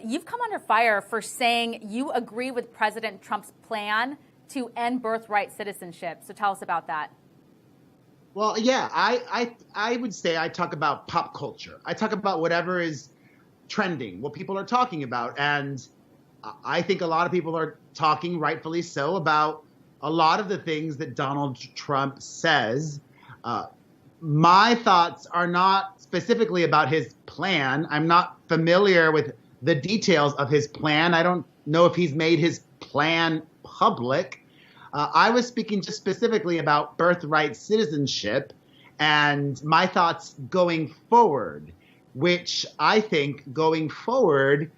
you've come under fire for saying you agree with President Trump's plan to end birthright citizenship. So tell us about that. Well, yeah, I would say I talk about pop culture. I talk about whatever is trending, what people are talking about. And I think a lot of people are talking, rightfully so, about a lot of the things that Donald Trump says. My thoughts are not specifically about his plan. I'm not familiar with the details of his plan. I don't know if he's made his plan public. I was speaking just specifically about birthright citizenship and my thoughts going forward, which I think going forward,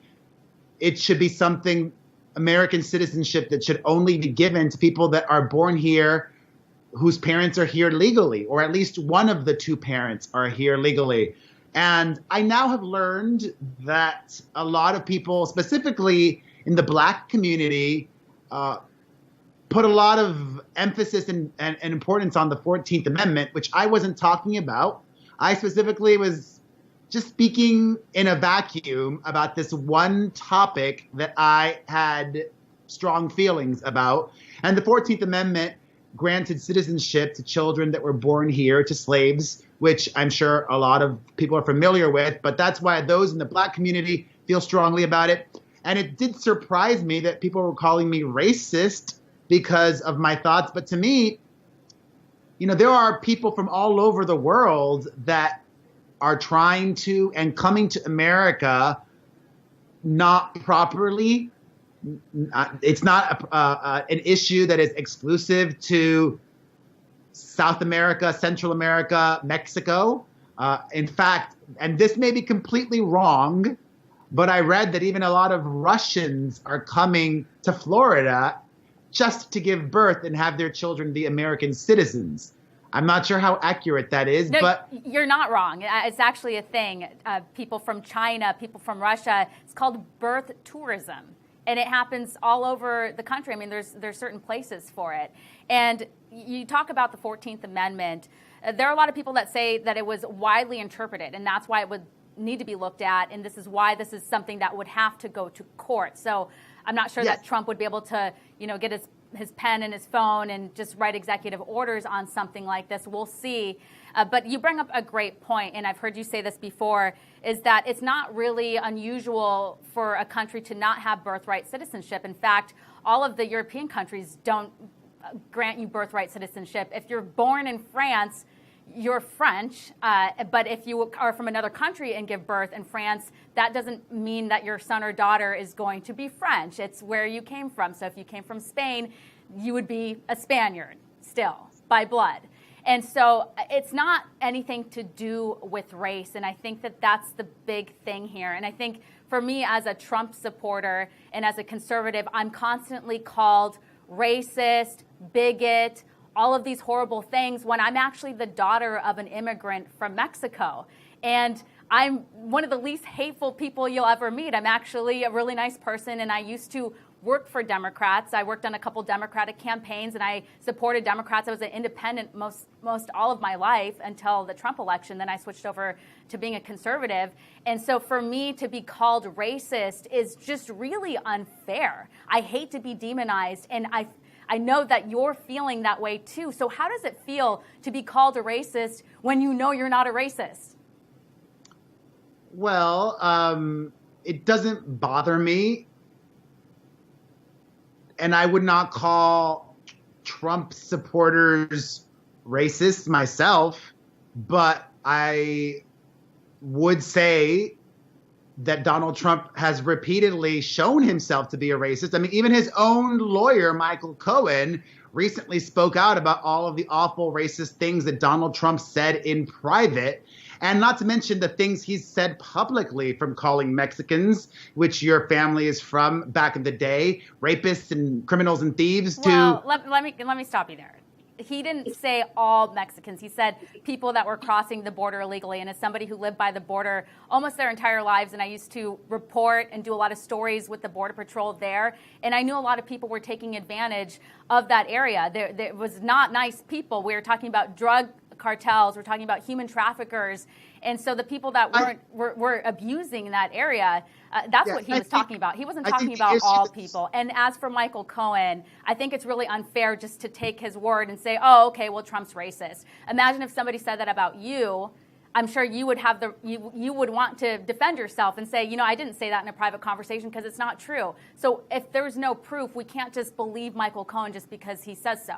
it should be something, American citizenship, that should only be given to people that are born here whose parents are here legally, or at least one of the two parents are here legally. And I now have learned that a lot of people, specifically in the Black community, put a lot of emphasis and importance on the 14th Amendment, which I wasn't talking about. I specifically was just speaking in a vacuum about this one topic that I had strong feelings about. And the 14th Amendment granted citizenship to children that were born here, to slaves, which I'm sure a lot of people are familiar with. But that's why those in the Black community feel strongly about it. And it did surprise me that people were calling me racist because of my thoughts. But to me, you know, there are people from all over the world that are trying to and coming to America not properly. It's not an issue that is exclusive to South America, Central America, Mexico. In fact, and this may be completely wrong, but I read that even a lot of Russians are coming to Florida just to give birth and have their children be American citizens. I'm not sure how accurate that is, no, but you're not wrong. It's actually a thing. People from China, people from Russia. It's called birth tourism, and it happens all over the country. I mean, there's certain places for it. And you talk about the 14th Amendment. There are a lot of people that say that it was widely interpreted, and that's why it would need to be looked at. And this is why this is something that would have to go to court. So I'm not sure that Trump would be able to, get his pen and his phone and just write executive orders on something like this. We'll see. But you bring up a great point, and I've heard you say this before, is that it's not really unusual for a country to not have birthright citizenship. In fact, all of the European countries don't grant you birthright citizenship. If you're born in France, you're French, but if you are from another country and give birth in France, that doesn't mean that your son or daughter is going to be French. It's where you came from. So if you came from Spain, you would be a Spaniard still by blood. And so it's not anything to do with race. And I think that that's the big thing here. And I think for me as a Trump supporter and as a conservative, I'm constantly called racist, bigot, all of these horrible things when I'm actually the daughter of an immigrant from Mexico. And I'm one of the least hateful people you'll ever meet. I'm actually a really nice person, and I used to work for Democrats. I worked on a couple Democratic campaigns, and I supported Democrats. I was an independent most all of my life until the Trump election. Then I switched over to being a conservative. And so for me to be called racist is just really unfair. I hate to be demonized, and I know that you're feeling that way too. So how does it feel to be called a racist when you know you're not a racist? Well, it doesn't bother me. And I would not call Trump supporters racist myself, but I would say that Donald Trump has repeatedly shown himself to be a racist. I mean, even his own lawyer, Michael Cohen, recently spoke out about all of the awful racist things that Donald Trump said in private. And not to mention the things he's said publicly, from calling Mexicans, which your family is from back in the day, rapists and criminals and thieves, well, let me stop you there. He didn't say all Mexicans. He said people that were crossing the border illegally. And as somebody who lived by the border almost their entire lives, and I used to report and do a lot of stories with the Border Patrol there, and I knew a lot of people were taking advantage of that area. There was not nice people. We were talking about drug cartels. We're talking about human traffickers. And so the people that were abusing that area, that's what he was talking about. He wasn't talking about all people. And as for Michael Cohen, I think it's really unfair just to take his word and say, oh, okay, well, Trump's racist. Imagine if somebody said that about you. I'm sure you would have you would want to defend yourself and say, I didn't say that in a private conversation because it's not true. So if there's no proof, we can't just believe Michael Cohen just because he says so.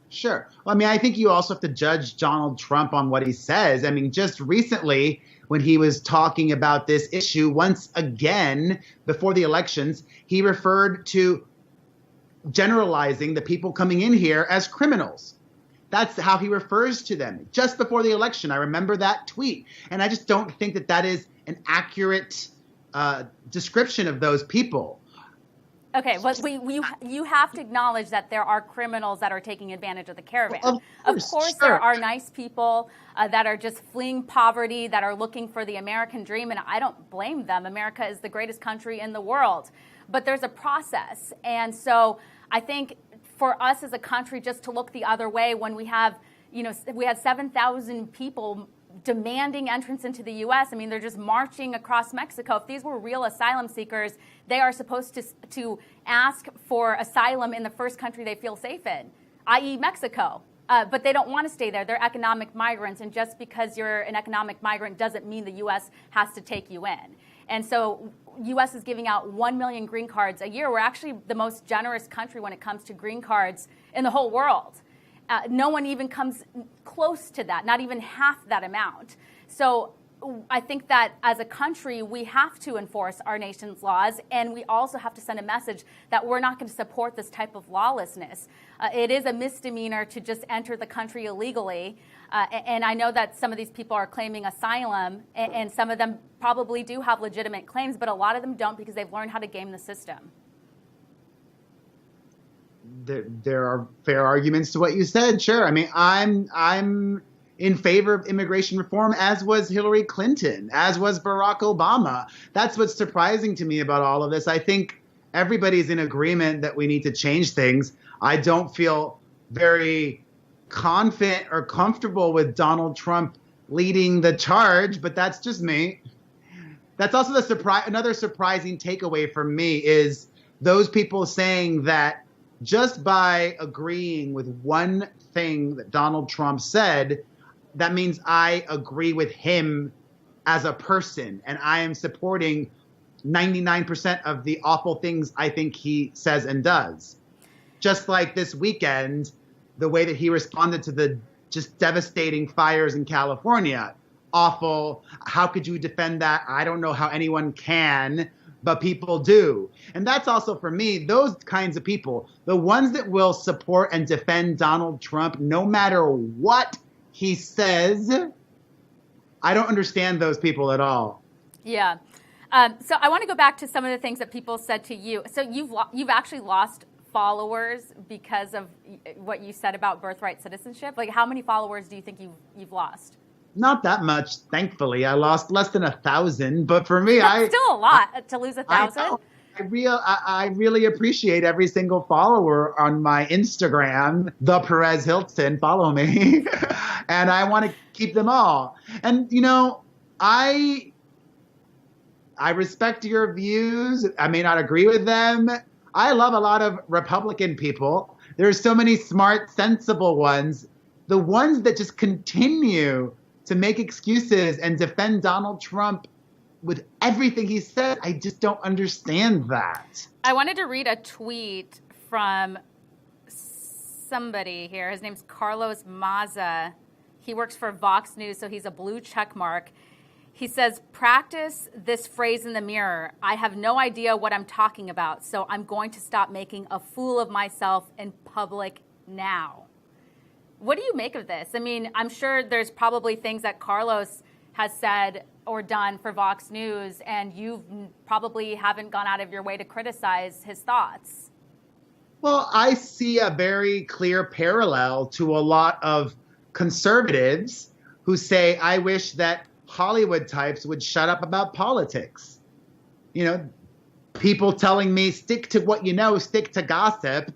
Sure. Well, I mean, I think you also have to judge Donald Trump on what he says. I mean, just recently when he was talking about this issue once again before the elections, he referred to generalizing the people coming in here as criminals. That's how he refers to them just before the election. I remember that tweet. And I just don't think that that is an accurate description of those people. Okay, well, you have to acknowledge that there are criminals that are taking advantage of the caravan. Of course, there are nice people that are just fleeing poverty, that are looking for the American dream, and I don't blame them. America is the greatest country in the world. But there's a process. And so I think for us as a country just to look the other way when we have 7,000 people demanding entrance into the U.S. I mean, they're just marching across Mexico. If these were real asylum seekers, they are supposed to ask for asylum in the first country they feel safe in, i.e. Mexico. But they don't want to stay there. They're economic migrants. And just because you're an economic migrant doesn't mean the U.S. has to take you in. And so U.S. is giving out 1 million green cards a year. We're actually the most generous country when it comes to green cards in the whole world. No one even comes close to that, not even half that amount. So I think that as a country, we have to enforce our nation's laws, and we also have to send a message that we're not going to support this type of lawlessness. It is a misdemeanor to just enter the country illegally, and I know that some of these people are claiming asylum, and some of them probably do have legitimate claims, but a lot of them don't because they've learned how to game the system. There are fair arguments to what you said. Sure. I mean, I'm in favor of immigration reform, as was Hillary Clinton, as was Barack Obama. That's what's surprising to me about all of this. I think everybody's in agreement that we need to change things. I don't feel very confident or comfortable with Donald Trump leading the charge, but that's just me. That's also another surprising takeaway for me is those people saying that just by agreeing with one thing that Donald Trump said, that means I agree with him as a person, and I am supporting 99% of the awful things I think he says and does. Just like this weekend, the way that he responded to the just devastating fires in California. Awful. How could you defend that? I don't know how anyone can, but people do. And that's also, for me, those kinds of people, the ones that will support and defend Donald Trump no matter what he says, I don't understand those people at all. Yeah. So I want to go back to some of the things that people said to you. So you've actually lost followers because of what you said about birthright citizenship. Like, how many followers do you think you've lost? Not that much, thankfully. I lost less than 1,000, but for me, That's still a lot to lose 1,000. I really appreciate every single follower on my Instagram, the Perez Hilton. Follow me, and I want to keep them all. And I respect your views. I may not agree with them. I love a lot of Republican people. There's so many smart, sensible ones. The ones that just continue to make excuses and defend Donald Trump with everything he said, I just don't understand that. I wanted to read a tweet from somebody here. His name's Carlos Maza. He works for Vox News, so he's a blue check mark. He says, practice this phrase in the mirror. I have no idea what I'm talking about, so I'm going to stop making a fool of myself in public now. What do you make of this? I mean, I'm sure there's probably things that Carlos has said or done for Vox News, and you probably haven't gone out of your way to criticize his thoughts. Well, I see a very clear parallel to a lot of conservatives who say, I wish that Hollywood types would shut up about politics. People telling me, stick to what you know, stick to gossip.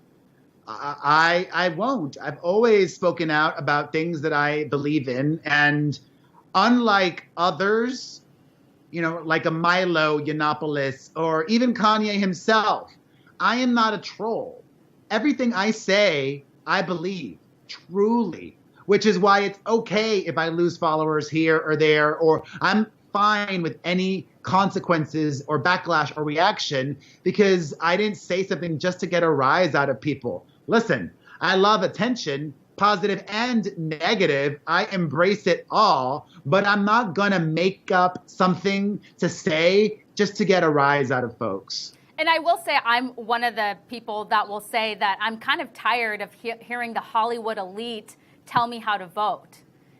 I won't. I've always spoken out about things that I believe in. And unlike others, like a Milo Yiannopoulos or even Kanye himself, I am not a troll. Everything I say, I believe, truly, which is why it's okay if I lose followers here or there, or I'm fine with any consequences or backlash or reaction because I didn't say something just to get a rise out of people. Listen, I love attention, positive and negative. I embrace it all, but I'm not going to make up something to say just to get a rise out of folks. And I will say I'm one of the people that will say that I'm kind of tired of hearing the Hollywood elite tell me how to vote.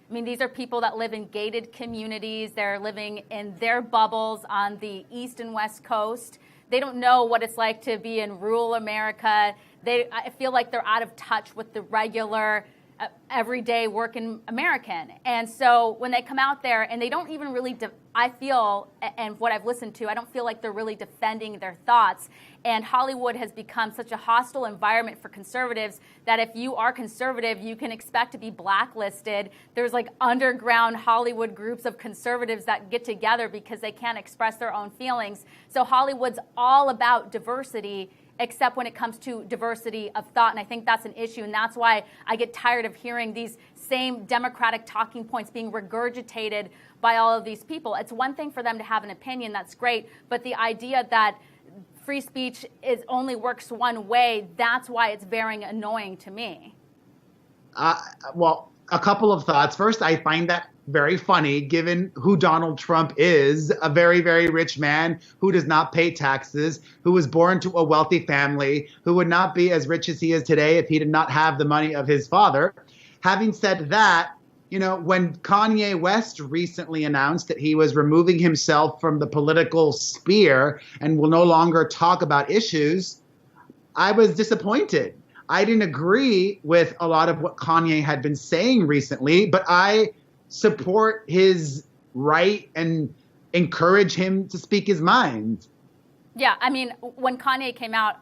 I mean, these are people that live in gated communities. They're living in their bubbles on the East and West Coast. They don't know what it's like to be in rural America. I feel like they're out of touch with the regular, everyday working American. And so when they come out there and they don't even really, I feel, and what I've listened to, I don't feel like they're really defending their thoughts. And Hollywood has become such a hostile environment for conservatives that if you are conservative, you can expect to be blacklisted. There's like underground Hollywood groups of conservatives that get together because they can't express their own feelings. So Hollywood's all about diversity, except when it comes to diversity of thought. And I think that's an issue. And that's why I get tired of hearing these same Democratic talking points being regurgitated by all of these people. It's one thing for them to have an opinion, that's great. But the idea that free speech only works one way, that's why it's very annoying to me. Well, a couple of thoughts. First, I find that very funny given who Donald Trump is, a very, very rich man who does not pay taxes, who was born to a wealthy family, who would not be as rich as he is today if he did not have the money of his father. Having said that, when Kanye West recently announced that he was removing himself from the political sphere and will no longer talk about issues, I was disappointed. I didn't agree with a lot of what Kanye had been saying recently, but I support his right and encourage him to speak his mind. Yeah, I mean, when Kanye came out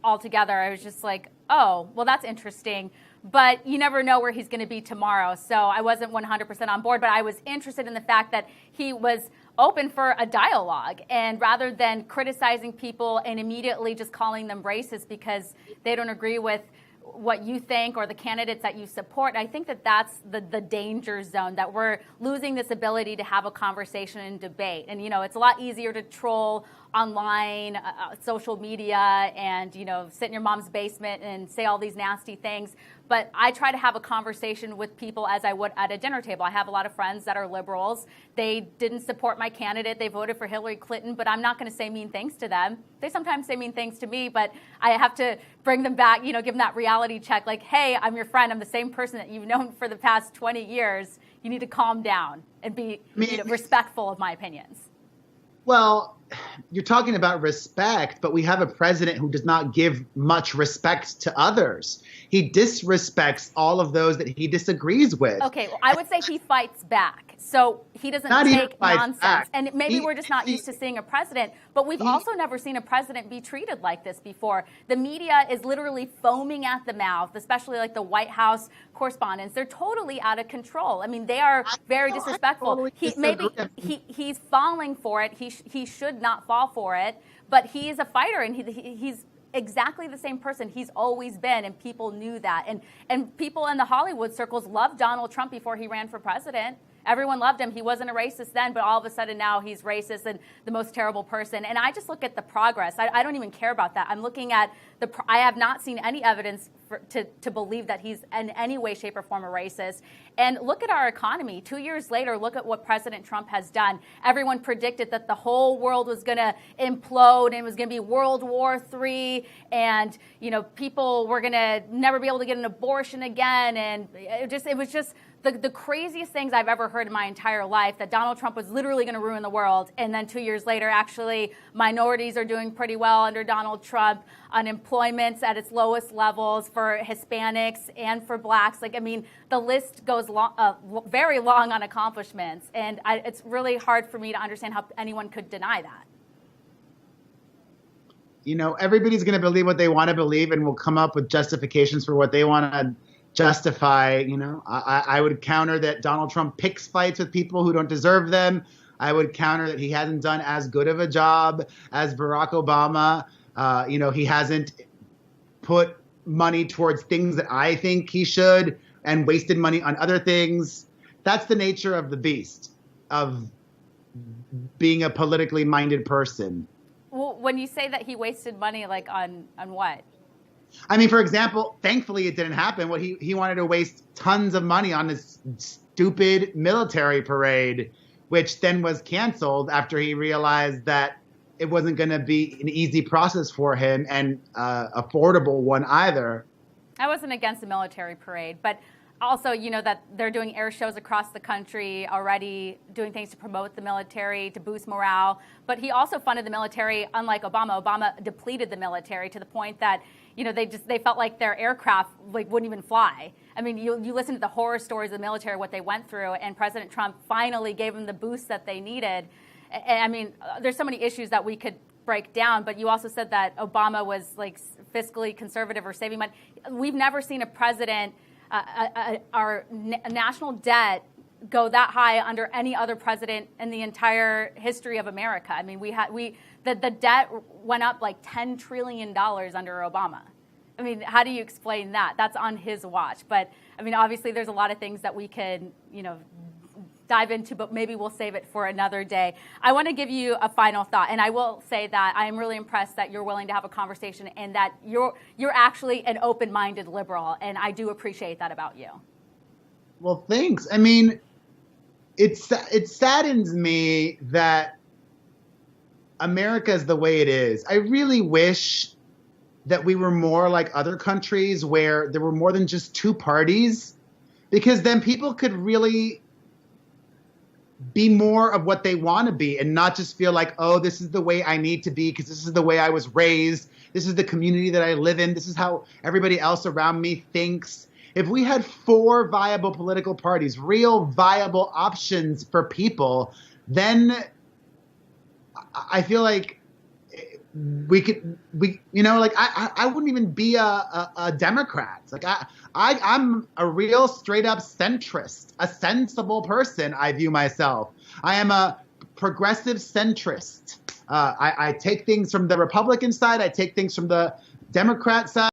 altogether, I was just like, oh, well, that's interesting. But you never know where he's going to be tomorrow. So I wasn't 100% on board, but I was interested in the fact that he was open for a dialogue. And rather than criticizing people and immediately just calling them racist because they don't agree with what you think or the candidates that you support, I think that that's the danger zone, that we're losing this ability to have a conversation and debate. And, it's a lot easier to troll online, social media, and, sit in your mom's basement and say all these nasty things. But I try to have a conversation with people as I would at a dinner table. I have a lot of friends that are liberals. They didn't support my candidate. They voted for Hillary Clinton, but I'm not going to say mean things to them. They sometimes say mean things to me, but I have to bring them back, give them that reality check. Like, hey, I'm your friend. I'm the same person that you've known for the past 20 years. You need to calm down and be respectful of my opinions. Well, you're talking about respect, but we have a president who does not give much respect to others. He disrespects all of those that he disagrees with. Okay, well, I would say he fights back. So he doesn't take nonsense. Back. And maybe we're just not used to seeing a president, but we've also never seen a president be treated like this before. The media is literally foaming at the mouth, especially like the White House correspondents. They're totally out of control. I mean, they are very disrespectful. He's falling for it. He should not fall for it, but he is a fighter, and he's exactly the same person he's always been, and people knew that. And people in the Hollywood circles loved Donald Trump before he ran for president. Everyone loved him. He wasn't a racist then, but all of a sudden now he's racist and the most terrible person. And I just look at the progress. I don't even care about that. I'm looking at I have not seen any evidence to believe that he's in any way, shape, or form a racist. And look at our economy. 2 years later, look at what President Trump has done. Everyone predicted that the whole world was going to implode and it was going to be World War III, and people were going to never be able to get an abortion again. And it was just the craziest things I've ever heard in my entire life, that Donald Trump was literally going to ruin the world. And then 2 years later, actually, minorities are doing pretty well under Donald Trump. Unemployment's at its lowest levels for Hispanics and for blacks. The list goes very long on accomplishments. And it's really hard for me to understand how anyone could deny that. everybody's going to believe what they want to believe and will come up with justifications for what they want to justify. I would counter that Donald Trump picks fights with people who don't deserve them. I would counter that he hasn't done as good of a job as Barack Obama. He hasn't put money towards things that I think he should and wasted money on other things. That's the nature of the beast of being a politically minded person. Well, when you say that he wasted money, like on what? I mean, for example, thankfully it didn't happen. He wanted to waste tons of money on this stupid military parade, which then was canceled after he realized that it wasn't going to be an easy process for him and affordable one either. I wasn't against the military parade, but also, that they're doing air shows across the country already, doing things to promote the military, to boost morale. But he also funded the military, unlike Obama. Obama depleted the military to the point that, they felt like their aircraft wouldn't even fly. I mean, you listen to the horror stories of the military, what they went through, and President Trump finally gave them the boost that they needed. And I mean, there's so many issues that we could break down, but you also said that Obama was fiscally conservative or saving money. We've never seen a president our national debt go that high under any other president in the entire history of America. I mean, the debt went up like $10 trillion under Obama. I mean, how do you explain that? That's on his watch. But I mean, obviously, there's a lot of things that we could, dive into, but maybe we'll save it for another day. I want to give you a final thought, and I will say that I am really impressed that you're willing to have a conversation and that you're actually an open-minded liberal, and I do appreciate that about you. Well, thanks. I mean, it saddens me that America is the way it is. I really wish that we were more like other countries where there were more than just two parties, because then people could really be more of what they want to be and not just feel like, oh, this is the way I need to be because this is the way I was raised. This is the community that I live in. This is how everybody else around me thinks. If we had 4 viable political parties, real viable options for people, then I feel like I wouldn't even be a Democrat. I'm a real straight up centrist, a sensible person. I view myself. I am a progressive centrist. I take things from the Republican side. I take things from the Democrat side.